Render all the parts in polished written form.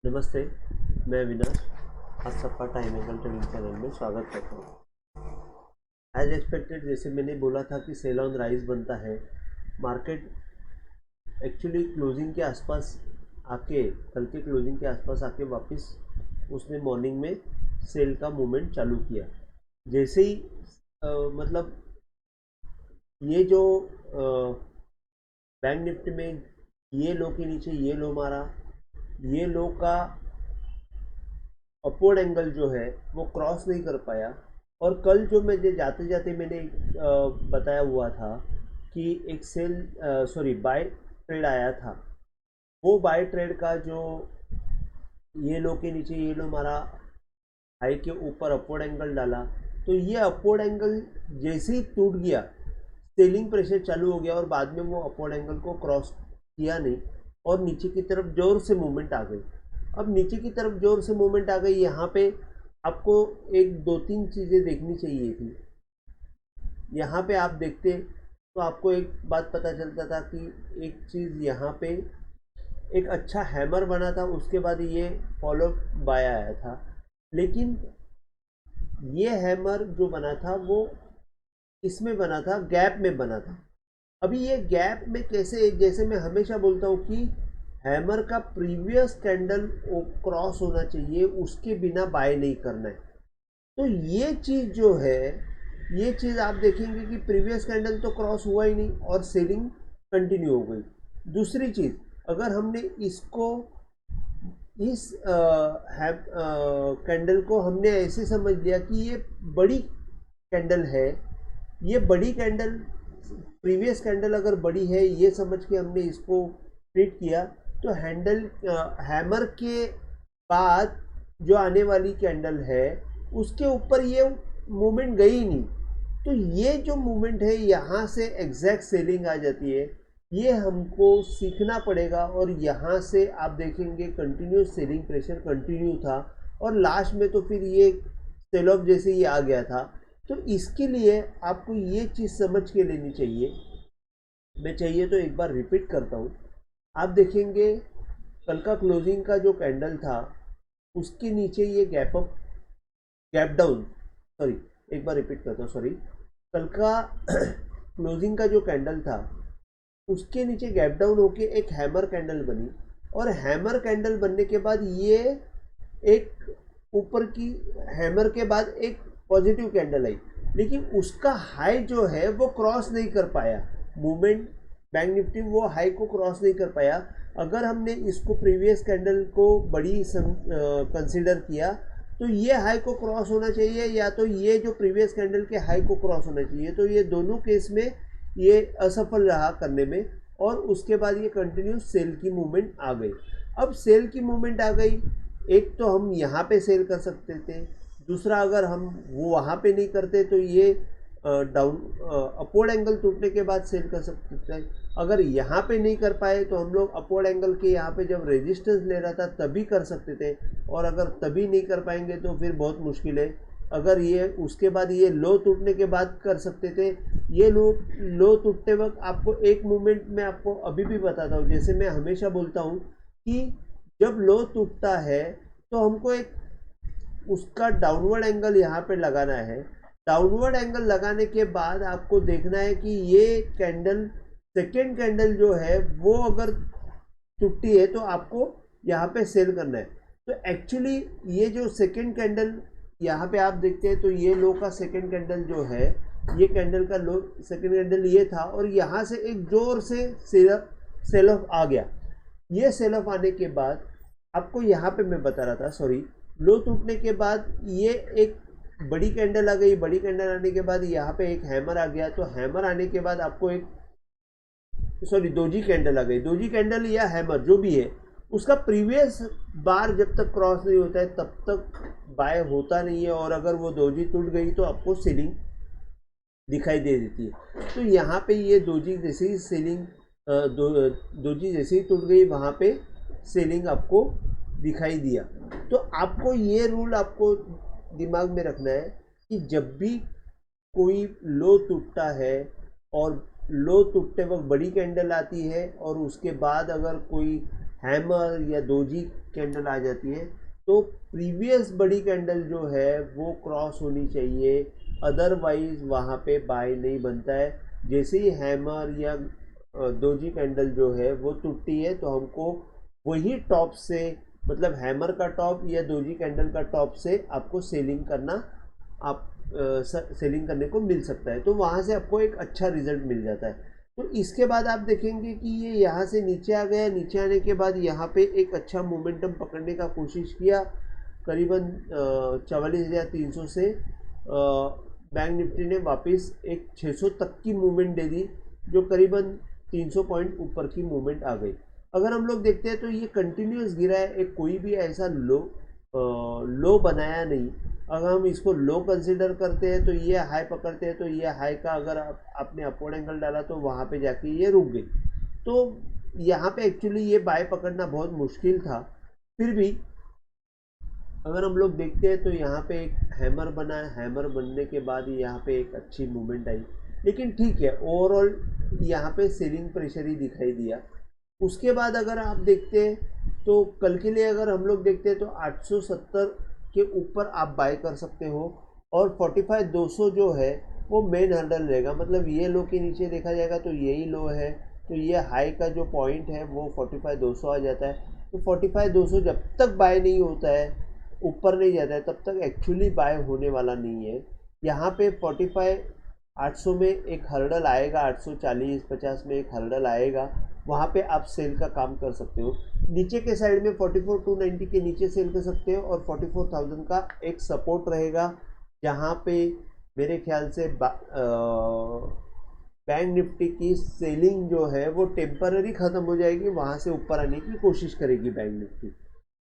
नमस्ते, मैं अविनाश। आज सबका टाइम एंगल ट्रेडिंग चैनल में स्वागत करता हूँ। एज एक्सपेक्टेड, जैसे मैंने बोला था कि सेल ऑन राइज बनता है। मार्केट एक्चुअली क्लोजिंग के आसपास आके, कल के क्लोजिंग के आसपास आके वापस उसने मॉर्निंग में सेल का मूवमेंट चालू किया। जैसे ही मतलब ये जो बैंक निफ्टी में ये लो के नीचे ये लो मारा, ये लो का अपवर्ड एंगल जो है वो क्रॉस नहीं कर पाया। और कल जो मुझे जाते जाते मैंने बताया हुआ था कि एक बाय ट्रेड आया था। वो बाय ट्रेड का जो ये लो के नीचे ये लो मारा, हाई के ऊपर अपवर्ड एंगल डाला, तो ये अपवर्ड एंगल जैसे ही टूट गया, सेलिंग प्रेशर चालू हो गया और बाद में वो अपवर्ड एंगल को क्रॉस किया नहीं और नीचे की तरफ जोर से मूवमेंट आ गई। अब नीचे की तरफ जोर से मूवमेंट आ गई, यहाँ पे आपको एक दो तीन चीज़ें देखनी चाहिए थी। यहाँ पे आप देखते तो आपको एक बात पता चलता था कि एक चीज़ यहाँ पे एक अच्छा हैमर बना था, उसके बाद ये फॉलो बाय आया था। लेकिन ये हैमर जो बना था वो इसमें बना था, गैप में बना था। अभी ये गैप में कैसे, जैसे मैं हमेशा बोलता हूँ कि हैमर का प्रीवियस कैंडल क्रॉस होना चाहिए, उसके बिना बाय नहीं करना है। तो ये चीज़ जो है, ये चीज़ आप देखेंगे कि प्रीवियस कैंडल तो क्रॉस हुआ ही नहीं और सेलिंग कंटिन्यू हो गई। दूसरी चीज़, अगर हमने इसको इस कैंडल को हमने ऐसे समझ लिया कि ये बड़ी कैंडल है, ये बड़ी कैंडल प्रीवियस कैंडल अगर बड़ी है ये समझ के हमने इसको ट्रीट किया, तो हैमर के बाद जो आने वाली कैंडल है उसके ऊपर ये मूवमेंट गई नहीं। तो ये जो मूवमेंट है यहाँ से एग्जैक्ट सेलिंग आ जाती है, ये हमको सीखना पड़ेगा। और यहाँ से आप देखेंगे कंटिन्यूस सेलिंग प्रेशर कंटिन्यू था और लास्ट में तो फिर ये सेल ऑफ जैसे ही आ गया था। तो इसके लिए आपको ये चीज़ समझ के लेनी चाहिए। मैं चाहिए तो एक बार रिपीट करता हूँ। आप देखेंगे कल का क्लोजिंग का जो कैंडल था उसके नीचे ये गैप डाउन, सॉरी, एक बार रिपीट करता हूँ, सॉरी। कल का क्लोजिंग का जो कैंडल था उसके नीचे गैप डाउन होके एक हैमर कैंडल बनी और हैमर कैंडल बनने के बाद ये एक ऊपर की हैमर के बाद एक पॉजिटिव कैंडल आई, लेकिन उसका हाई जो है वो क्रॉस नहीं कर पाया। मूवमेंट बैंक निफ्टी वो हाई को क्रॉस नहीं कर पाया। अगर हमने इसको प्रीवियस कैंडल को बड़ी कंसीडर किया तो ये हाई को क्रॉस होना चाहिए या तो ये जो प्रीवियस कैंडल के हाई को क्रॉस होना चाहिए। तो ये दोनों केस में ये असफल रहा करने में और उसके बाद ये कंटिन्यूस सेल की मूवमेंट आ गई। अब सेल की मूवमेंट आ गई, एक तो हम यहाँ पे सेल कर सकते थे, दूसरा अगर हम वो वहाँ पे नहीं करते तो ये डाउन अपवर्ड एंगल टूटने के बाद सेल कर सकते थे। अगर यहाँ पे नहीं कर पाए तो हम लोग अपवर्ड एंगल के यहाँ पे जब रेजिस्टेंस ले रहा था तभी कर सकते थे, और अगर तभी नहीं कर पाएंगे तो फिर बहुत मुश्किल है। अगर ये उसके बाद ये लो टूटने के बाद कर सकते थे। ये लो टूटते वक्त आपको एक मूवमेंट में आपको अभी भी बताता हूँ, जैसे मैं हमेशा बोलता हूँ कि जब लो टूटता है तो हमको एक उसका डाउनवर्ड एंगल यहाँ पे लगाना है। डाउनवर्ड एंगल लगाने के बाद आपको देखना है कि ये कैंडल, सेकेंड कैंडल जो है वो अगर टूटती है तो आपको यहाँ पे सेल करना है। तो एक्चुअली ये जो सेकेंड कैंडल यहाँ पे आप देखते हैं तो ये लो का सेकेंड कैंडल जो है, ये कैंडल का लो सेकेंड कैंडल ये था और यहाँ से एक जोर से सेल ऑफ आ गया। ये सेल ऑफ आने के बाद आपको यहाँ पे मैं बता रहा था, सॉरी, लो टूटने के बाद ये एक बड़ी कैंडल आ गई। बड़ी कैंडल आने के बाद यहाँ पे एक हैमर आ गया। तो हैमर आने के बाद आपको एक, सॉरी, दोजी कैंडल आ गई। दोजी कैंडल या हैमर जो भी है, उसका प्रीवियस बार जब तक क्रॉस नहीं होता है तब तक बाय होता नहीं है, और अगर वो दोजी टूट गई तो आपको सेलिंग दिखाई दे देती है। तो यहाँ पे ये दोजी जैसे ही सेलिंग दोजी जैसे ही टूट गई वहाँ पे सेलिंग आपको दिखाई दिया। तो आपको ये रूल आपको दिमाग में रखना है कि जब भी कोई लो टूटता है और लो टूटते वक्त बड़ी कैंडल आती है और उसके बाद अगर कोई हैमर या दोजी कैंडल आ जाती है तो प्रीवियस बड़ी कैंडल जो है वो क्रॉस होनी चाहिए, अदरवाइज वहाँ पे बाय नहीं बनता है। जैसे ही हैमर या दोजी कैंडल जो है वो टूटती है तो हमको वही टॉप से, मतलब हैमर का टॉप या दोजी कैंडल का टॉप से आपको सेलिंग करना, आप सेलिंग करने को मिल सकता है। तो वहाँ से आपको एक अच्छा रिजल्ट मिल जाता है। तो इसके बाद आप देखेंगे कि ये यहाँ से नीचे आ गया, नीचे आने के बाद यहाँ पे एक अच्छा मोमेंटम पकड़ने का कोशिश किया, करीबन 44,300 से बैंक निफ्टी ने वापस एक 600 तक की मूवमेंट दे दी, जो करीबन 300 पॉइंट ऊपर की मूवमेंट आ गई। अगर हम लोग देखते हैं तो ये कंटिन्यूस गिरा है, एक कोई भी ऐसा लो बनाया नहीं। अगर हम इसको लो कंसिडर करते हैं तो ये हाई पकड़ते हैं तो ये हाई का अगर आपने अपवर्ड एंगल डाला तो वहाँ पे जाके ये रुक गई। तो यहाँ पे एक्चुअली ये बाय पकड़ना बहुत मुश्किल था। फिर भी अगर हम लोग देखते हैं तो यहाँ पे एक हैमर बना है, हैमर बनने के बाद यहाँ पे एक अच्छी मूवमेंट आई, लेकिन ठीक है ओवरऑल यहाँ पे सेलिंग प्रेशर ही दिखाई दिया। उसके बाद अगर आप देखते हैं तो कल के लिए अगर हम लोग देखते हैं तो 870 के ऊपर आप बाय कर सकते हो, और 45,200 जो है वो मेन हर्डल रहेगा। मतलब ये लो के नीचे देखा जाएगा तो यही लो है, तो ये हाई का जो पॉइंट है वो 45,200 आ जाता है। तो 45,200 जब तक बाय नहीं होता है, ऊपर नहीं जाता है, तब तक एक्चुअली बाय होने वाला नहीं है। यहाँ पे 45,800 में एक हर्डल आएगा, 840-50 में एक हर्डल आएगा, वहाँ पे आप सेल का काम कर सकते हो। नीचे के साइड में 44,290 के नीचे सेल कर सकते हो, और 44,000 का एक सपोर्ट रहेगा, जहाँ पे मेरे ख्याल से बैंक निफ्टी की सेलिंग जो है वो टेम्पररी ख़त्म हो जाएगी, वहाँ से ऊपर आने की कोशिश करेगी बैंक निफ्टी।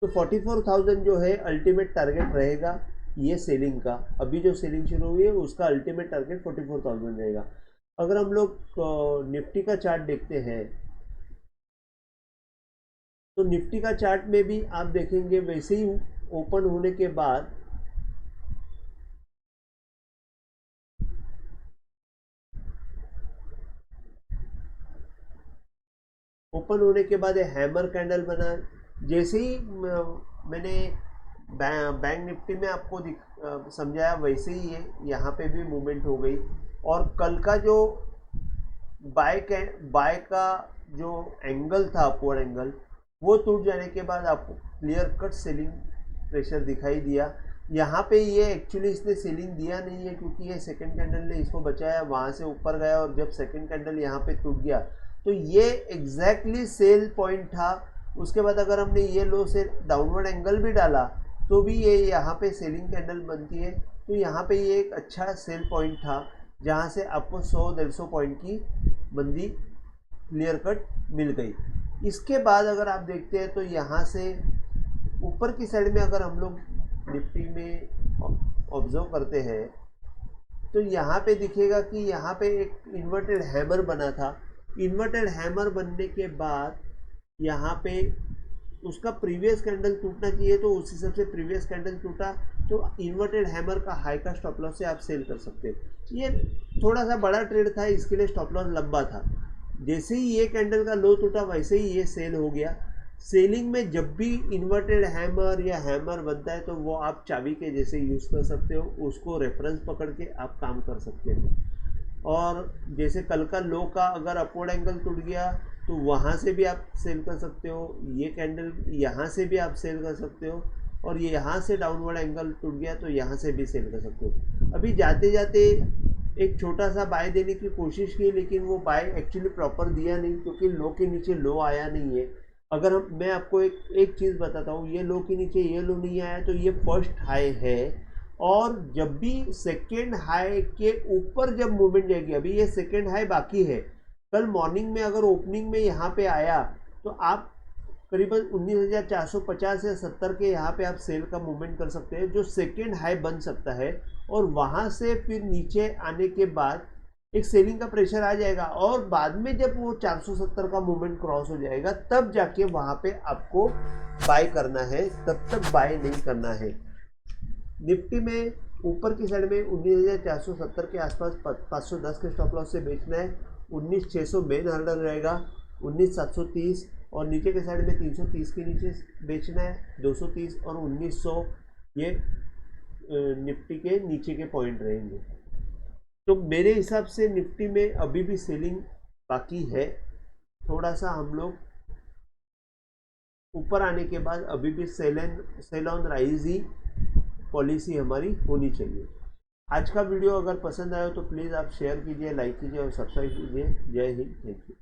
तो 44,000 जो है अल्टीमेट टारगेट रहेगा ये सेलिंग का। अभी जो सेलिंग शुरू हुई है उसका अल्टीमेट टारगेट 44,000 रहेगा। अगर हम लोग निफ्टी का चार्ट देखते हैं तो निफ्टी का चार्ट में भी आप देखेंगे वैसे ही ओपन होने के बाद हैमर कैंडल बना। जैसे ही मैंने बैंक निफ्टी में आपको समझाया वैसे ही ये यहाँ पे भी मूवमेंट हो गई, और कल का जो बाय का जो एंगल था, अपवर्ड एंगल, वो टूट जाने के बाद आपको क्लियर कट सेलिंग प्रेशर दिखाई दिया। यहाँ पे ये एक्चुअली इसने सेलिंग दिया नहीं है, क्योंकि ये सेकंड कैंडल ने इसको बचाया, वहाँ से ऊपर गया, और जब सेकंड कैंडल यहाँ पे टूट गया तो ये एग्जैक्टली सेल पॉइंट था। उसके बाद अगर हमने ये लो से डाउनवर्ड एंगल भी डाला तो भी ये यहाँ पे सेलिंग कैंडल बनती है। तो यहाँ पे ये एक अच्छा सेल पॉइंट था, जहाँ से आपको 100-150 पॉइंट की मंदी क्लियर कट मिल गई। इसके बाद अगर आप देखते हैं तो यहाँ से ऊपर की साइड में अगर हम लोग निफ्टी में ऑब्जर्व करते हैं तो यहाँ पे दिखेगा कि यहाँ पे एक इन्वर्टेड हैमर बना था। इन्वर्टेड हैमर बनने के बाद यहाँ पे उसका प्रीवियस कैंडल टूटना चाहिए, तो उस हिसाब से प्रीवियस कैंडल टूटा, तो इन्वर्टेड हैमर का हाई का स्टॉप लॉस से आप सेल कर सकते हो। ये थोड़ा सा बड़ा ट्रेड था, इसके लिए स्टॉप लॉस लंबा था। जैसे ही ये कैंडल का लो टूटा वैसे ही ये सेल हो गया। सेलिंग में जब भी इन्वर्टेड हैमर या हैमर बनता है तो वो आप चाबी के जैसे यूज़ कर सकते हो, उसको रेफरेंस पकड़ के आप काम कर सकते हो। और जैसे कल का लो का अगर अपवर्ड एंगल टूट गया तो वहाँ से भी आप सेल कर सकते हो, ये कैंडल यहाँ से भी आप सेल कर सकते हो, और ये यहाँ से डाउनवर्ड एंगल टूट गया तो यहाँ से भी सेल कर सकते हो। अभी जाते जाते एक छोटा सा बाय देने की कोशिश की, लेकिन वो बाय एक्चुअली प्रॉपर दिया नहीं, क्योंकि लो के नीचे लो आया नहीं है। अगर मैं आपको एक चीज़ बताता हूँ, ये लो के नीचे ये लो नहीं आया तो ये फर्स्ट हाई है, और जब भी सेकेंड हाई के ऊपर जब मूवमेंट जाएगी, अभी ये सेकेंड हाई बाकी है, कल मॉर्निंग में अगर ओपनिंग में यहाँ पे आया तो आप करीबन 19,450 या 70 के यहाँ पे आप सेल का मूवमेंट कर सकते हैं, जो सेकेंड हाई बन सकता है। और वहाँ से फिर नीचे आने के बाद एक सेलिंग का प्रेशर आ जाएगा, और बाद में जब वो 470 का मूवमेंट क्रॉस हो जाएगा तब जाके वहाँ पे आपको बाय करना है, तब तक बाय नहीं करना है। निफ्टी में ऊपर की साइड में 19,470 के आसपास 510 के स्टॉप लॉस से बेचना है। 19,600 मेन हर्डल रहेगा, 19,730 और नीचे के साइड में 330 के नीचे बेचना है, 230 और 1900 ये निफ्टी के नीचे के पॉइंट रहेंगे। तो मेरे हिसाब से निफ्टी में अभी भी सेलिंग बाकी है, थोड़ा सा हम लोग ऊपर आने के बाद अभी भी सेल ऑन राइज ही पॉलिसी हमारी होनी चाहिए। आज का वीडियो अगर पसंद आया तो प्लीज़ आप शेयर कीजिए, लाइक कीजिए और सब्सक्राइब कीजिए। जय हिंद, थैंक यू।